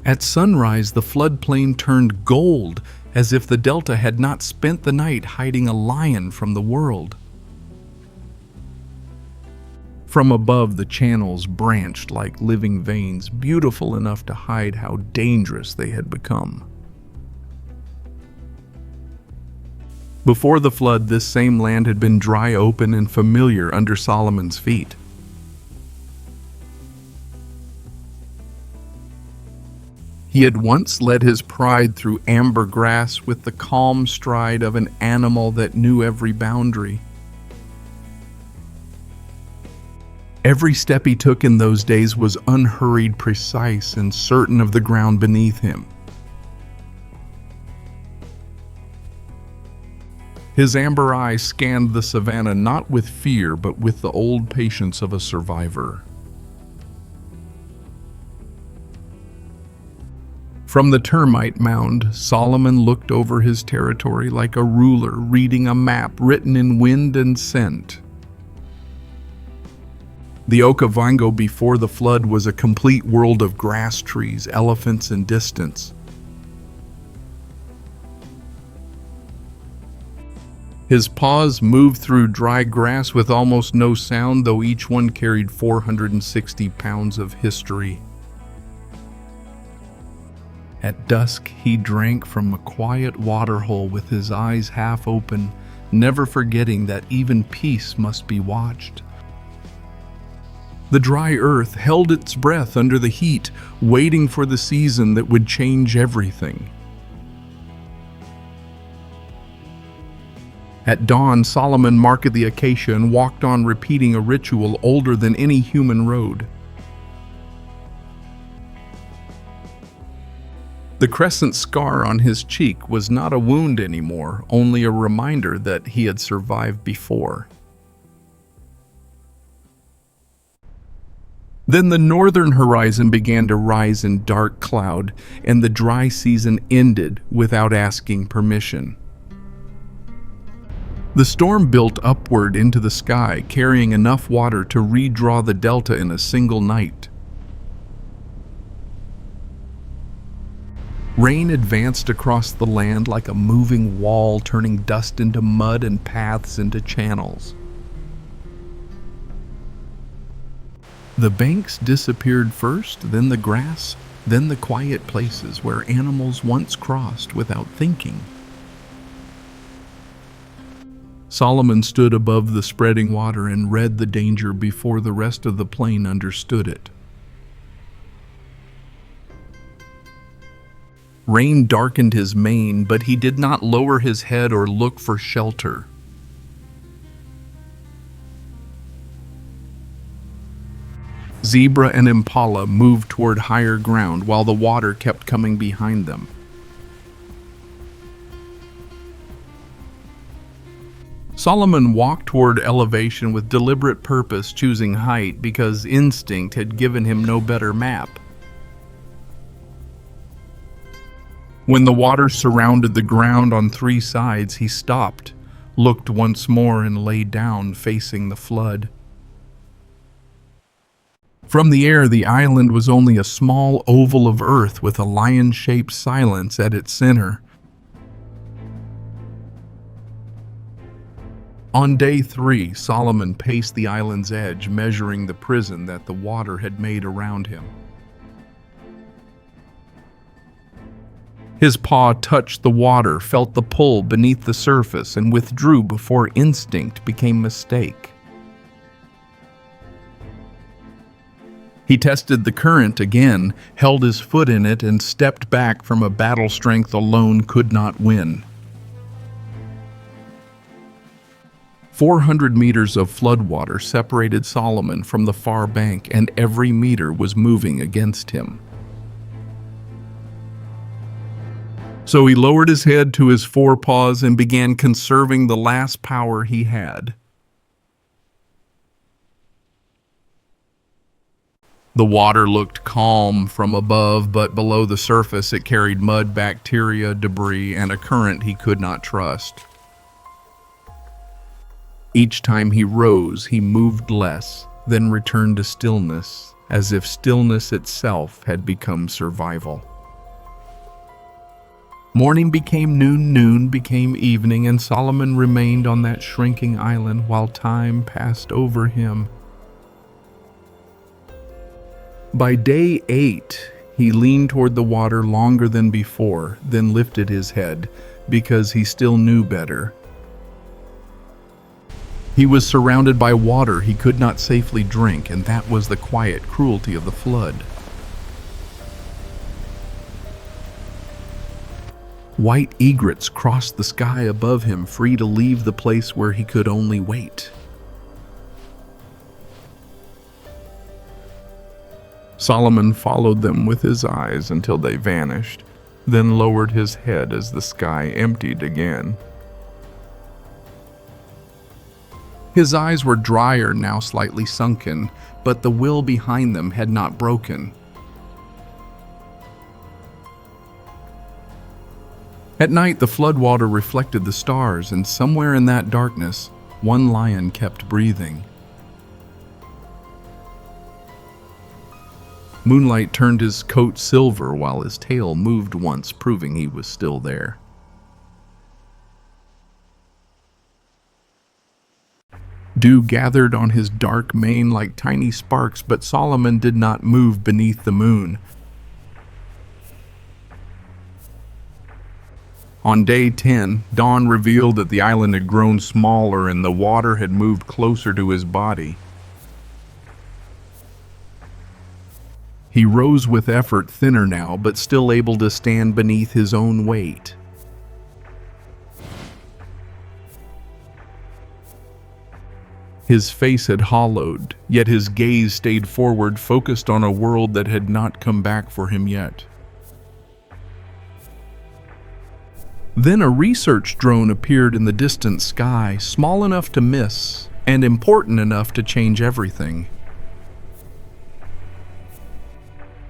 At sunrise, the floodplain turned gold, as if the delta had not spent the night hiding a lion from the world. From above, the channels branched like living veins, beautiful enough to hide how dangerous they had become. Before the flood, this same land had been dry, open, and familiar under Solomon's feet. He had once led his pride through amber grass with the calm stride of an animal that knew every boundary. Every step he took in those days was unhurried, precise, and certain of the ground beneath him. His amber eyes scanned the savanna not with fear, but with the old patience of a survivor. From the termite mound, Solomon looked over his territory like a ruler reading a map written in wind and scent. The Okavango before the flood was a complete world of grass, trees, elephants, and distance. His paws moved through dry grass with almost no sound, though each one carried 460 pounds of history. At dusk, he drank from a quiet waterhole with his eyes half open, never forgetting that even peace must be watched. The dry earth held its breath under the heat, waiting for the season that would change everything. At dawn, Solomon marked the acacia and walked on, repeating a ritual older than any human road. The crescent scar on his cheek was not a wound anymore, only a reminder that he had survived before. Then the northern horizon began to rise in dark cloud, and the dry season ended without asking permission. The storm built upward into the sky, carrying enough water to redraw the delta in a single night. Rain advanced across the land like a moving wall, turning dust into mud and paths into channels. The banks disappeared first, then the grass, then the quiet places where animals once crossed without thinking. Solomon stood above the spreading water and read the danger before the rest of the plain understood it. Rain darkened his mane, but he did not lower his head or look for shelter. Zebra and impala moved toward higher ground while the water kept coming behind them. Solomon walked toward elevation with deliberate purpose, choosing height because instinct had given him no better map. When the water surrounded the ground on three sides, he stopped, looked once more, and lay down, facing the flood. From the air, the island was only a small oval of earth with a lion-shaped silence at its center. On day 3, Solomon paced the island's edge, measuring the prison that the water had made around him. His paw touched the water, felt the pull beneath the surface, and withdrew before instinct became mistake. He tested the current again, held his foot in it, and stepped back from a battle strength alone could not win. 400 meters of floodwater separated Solomon from the far bank, and every meter was moving against him. So he lowered his head to his forepaws and began conserving the last power he had. The water looked calm from above, but below the surface it carried mud, bacteria, debris, and a current he could not trust. Each time he rose, he moved less, then returned to stillness, as if stillness itself had become survival. Morning became noon, noon became evening, and Solomon remained on that shrinking island while time passed over him. By day 8, he leaned toward the water longer than before, then lifted his head, because he still knew better. He was surrounded by water he could not safely drink, and that was the quiet cruelty of the flood. White egrets crossed the sky above him, free to leave the place where he could only wait. Solomon followed them with his eyes until they vanished, then lowered his head as the sky emptied again. His eyes were drier, now slightly sunken, but the will behind them had not broken. At night, the floodwater reflected the stars, and somewhere in that darkness, one lion kept breathing. Moonlight turned his coat silver while his tail moved once, proving he was still there. Dew gathered on his dark mane like tiny sparks, but Solomon did not move beneath the moon. On day 10, dawn revealed that the island had grown smaller and the water had moved closer to his body. He rose with effort, thinner now, but still able to stand beneath his own weight. His face had hollowed, yet his gaze stayed forward, focused on a world that had not come back for him yet. Then a research drone appeared in the distant sky, small enough to miss, and important enough to change everything.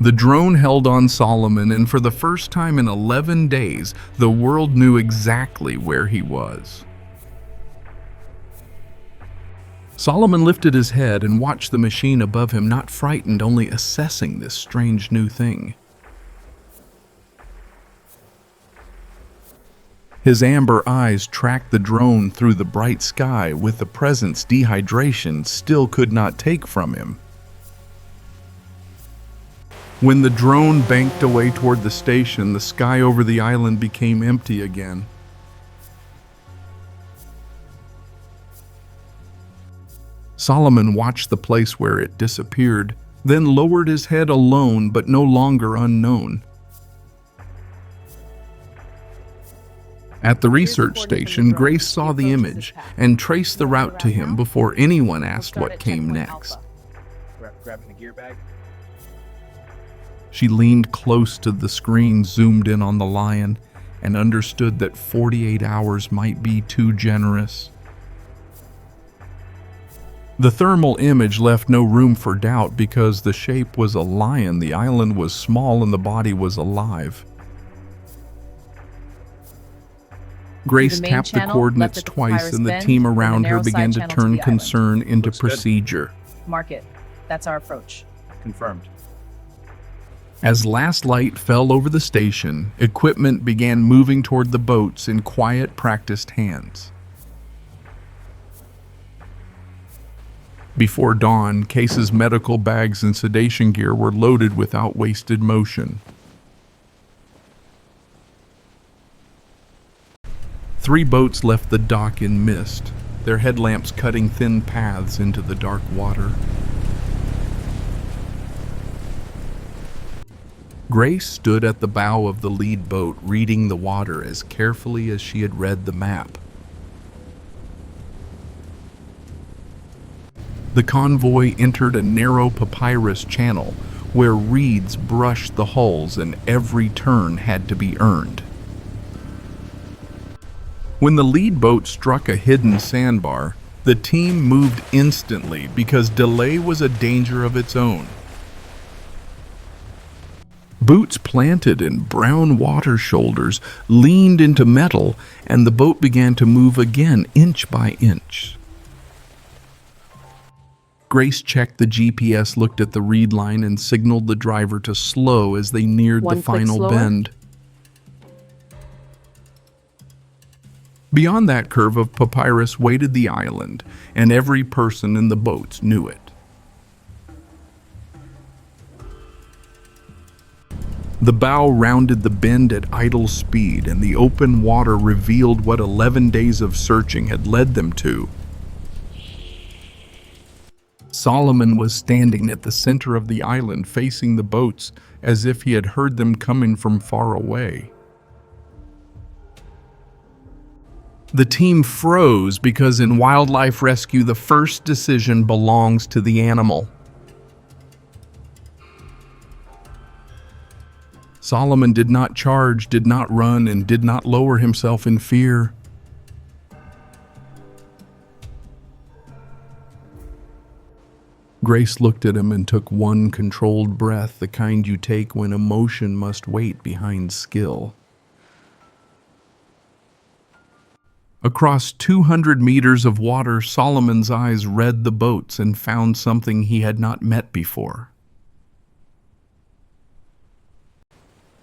The drone held on Solomon, and for the first time in 11 days, the world knew exactly where he was. Solomon lifted his head and watched the machine above him, not frightened, only assessing this strange new thing. His amber eyes tracked the drone through the bright sky with a presence dehydration still could not take from him. When the drone banked away toward the station, the sky over the island became empty again. Solomon watched the place where it disappeared, then lowered his head alone but no longer unknown. At the research station, Grace saw the image and traced the route to him before anyone asked what came next. Grabbing the gear bag. She leaned close to the screen, zoomed in on the lion, and understood that 48 hours might be too generous. The thermal image left no room for doubt because the shape was a lion, the island was small, and the body was alive. Grace tapped the coordinates twice, and the team around her began to turn concern into procedure. Mark it. That's our approach. Confirmed. As last light fell over the station, equipment began moving toward the boats in quiet, practiced hands. Before dawn, Case's medical bags and sedation gear were loaded without wasted motion. 3 boats left the dock in mist, their headlamps cutting thin paths into the dark water. Grace stood at the bow of the lead boat, reading the water as carefully as she had read the map. The convoy entered a narrow papyrus channel where reeds brushed the hulls and every turn had to be earned. When the lead boat struck a hidden sandbar, the team moved instantly because delay was a danger of its own. Boots planted in brown water shoulders leaned into metal, and the boat began to move again, inch by inch. Grace checked the GPS, looked at the reed line, and signaled the driver to slow as they neared the final bend. Beyond that curve of papyrus waited the island, and every person in the boats knew it. The bow rounded the bend at idle speed, and the open water revealed what 11 days of searching had led them to. Solomon was standing at the center of the island, facing the boats, as if he had heard them coming from far away. The team froze because in wildlife rescue, the first decision belongs to the animal. Solomon did not charge, did not run, and did not lower himself in fear. Grace looked at him and took one controlled breath, the kind you take when emotion must wait behind skill. Across 200 meters of water, Solomon's eyes read the boats and found something he had not met before.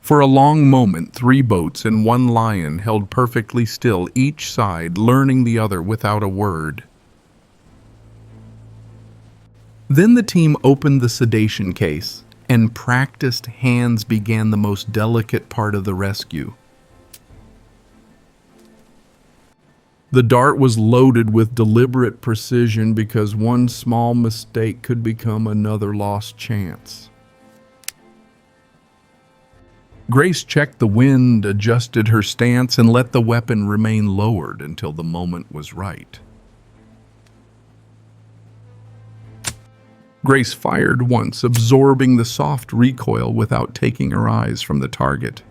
For a long moment, 3 boats and 1 lion held perfectly still, each side learning the other without a word. Then the team opened the sedation case, and practiced hands began the most delicate part of the rescue. The dart was loaded with deliberate precision because one small mistake could become another lost chance. Grace checked the wind, adjusted her stance, and let the weapon remain lowered until the moment was right. Grace fired once, absorbing the soft recoil without taking her eyes from the target.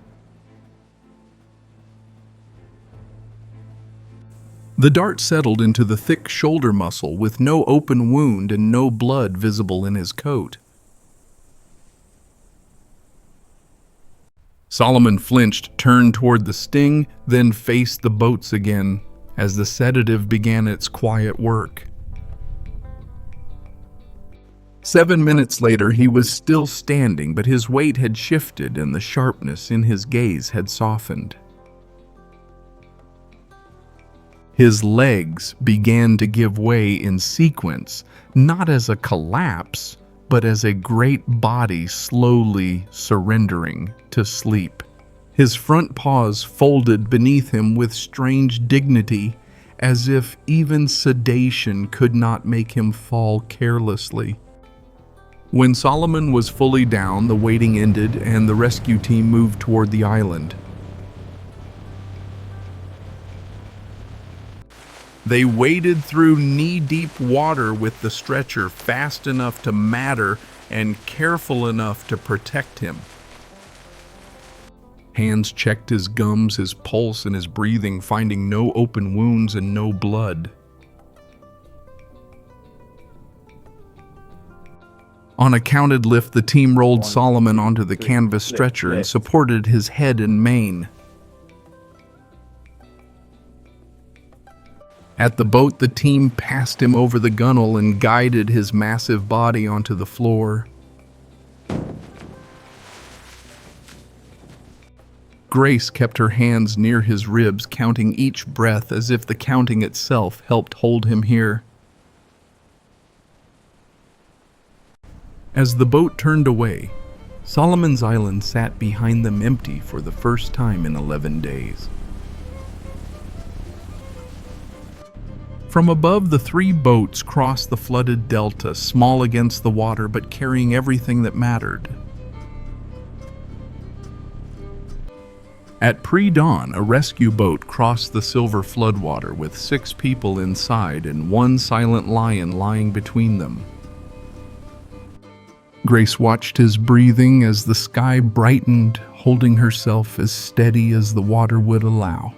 The dart settled into the thick shoulder muscle with no open wound and no blood visible in his coat. Solomon flinched, turned toward the sting, then faced the boats again as the sedative began its quiet work. 7 minutes later, he was still standing, but his weight had shifted and the sharpness in his gaze had softened. His legs began to give way in sequence, not as a collapse, but as a great body slowly surrendering to sleep. His front paws folded beneath him with strange dignity, as if even sedation could not make him fall carelessly. When Solomon was fully down, the waiting ended and the rescue team moved toward the island. They waded through knee-deep water with the stretcher fast enough to matter and careful enough to protect him. Hands checked his gums, his pulse, and his breathing, finding no open wounds and no blood. On a counted lift, the team rolled Solomon onto the canvas stretcher and supported his head and mane. At the boat, the team passed him over the gunwale and guided his massive body onto the floor. Grace kept her hands near his ribs, counting each breath as if the counting itself helped hold him here. As the boat turned away, Solomon's Island sat behind them empty for the first time in 11 days. From above, the 3 boats crossed the flooded delta, small against the water but carrying everything that mattered. At pre-dawn, a rescue boat crossed the silver floodwater with 6 people inside and 1 silent lion lying between them. Grace watched his breathing as the sky brightened, holding herself as steady as the water would allow.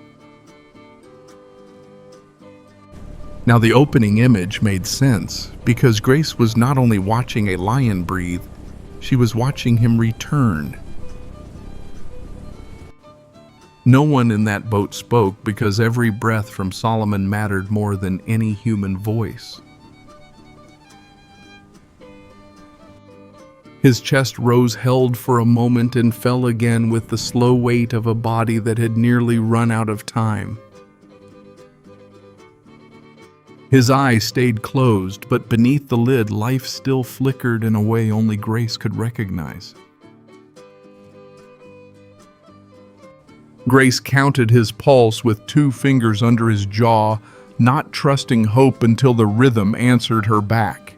Now the opening image made sense because Grace was not only watching a lion breathe, she was watching him return. No one in that boat spoke because every breath from Solomon mattered more than any human voice. His chest rose, held for a moment, and fell again with the slow weight of a body that had nearly run out of time. His eyes stayed closed, but beneath the lid, life still flickered in a way only Grace could recognize. Grace counted his pulse with 2 fingers under his jaw, not trusting hope until the rhythm answered her back.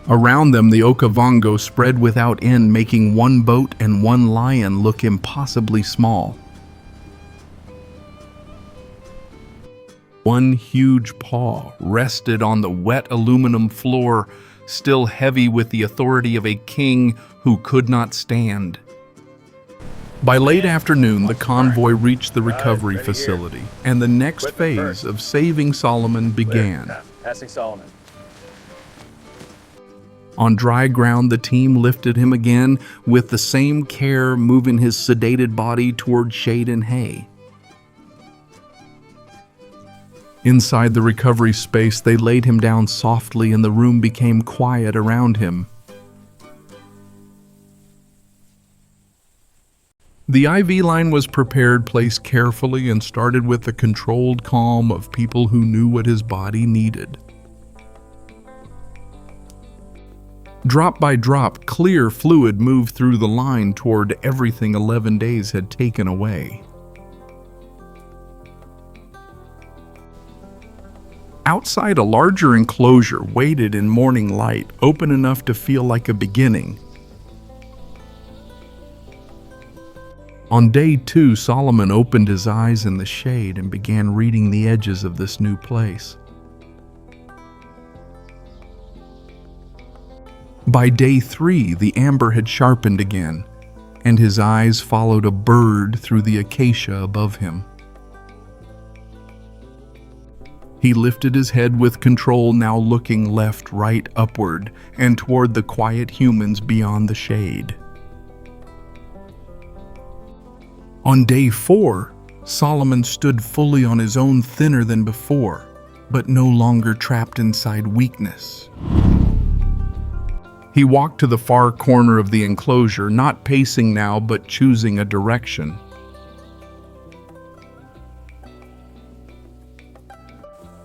Around them, the Okavango spread without end, making one boat and one lion look impossibly small. One huge paw rested on the wet aluminum floor, still heavy with the authority of a king who could not stand. By late afternoon, the convoy reached the recovery facility, and the next phase of saving Solomon began. Passing Solomon. On dry ground, the team lifted him again with the same care, moving his sedated body toward shade and hay. Inside the recovery space, they laid him down softly, and the room became quiet around him. The IV line was prepared, placed carefully, and started with the controlled calm of people who knew what his body needed. Drop by drop, clear fluid moved through the line toward everything 11 days had taken away. Outside, a larger enclosure waited in morning light, open enough to feel like a beginning. On day 2, Solomon opened his eyes in the shade and began reading the edges of this new place. By day 3, the amber had sharpened again, and his eyes followed a bird through the acacia above him. He lifted his head with control, now looking left, right, upward, and toward the quiet humans beyond the shade. On day 4, Solomon stood fully on his own, thinner than before, but no longer trapped inside weakness. He walked to the far corner of the enclosure, not pacing now, but choosing a direction.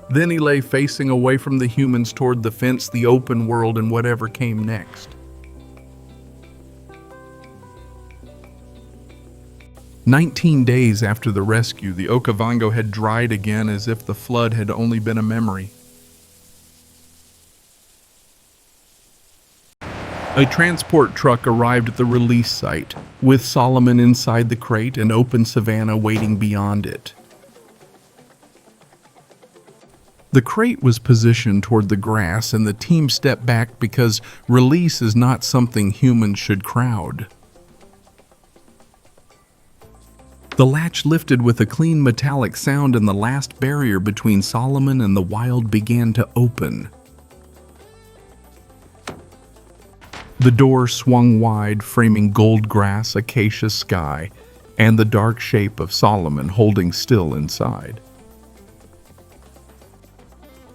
Then he lay facing away from the humans toward the fence, the open world, and whatever came next. 19 days after the rescue, the Okavango had dried again as if the flood had only been a memory. A transport truck arrived at the release site, with Solomon inside the crate and open savanna waiting beyond it. The crate was positioned toward the grass, and the team stepped back because release is not something humans should crowd. The latch lifted with a clean metallic sound, and the last barrier between Solomon and the wild began to open. The door swung wide, framing gold grass, acacia sky, and the dark shape of Solomon holding still inside.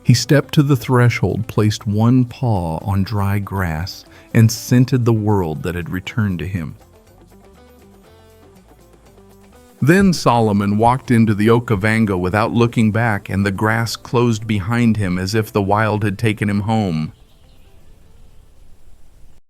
He stepped to the threshold, placed one paw on dry grass, and scented the world that had returned to him. Then Solomon walked into the Okavango without looking back, and the grass closed behind him as if the wild had taken him home.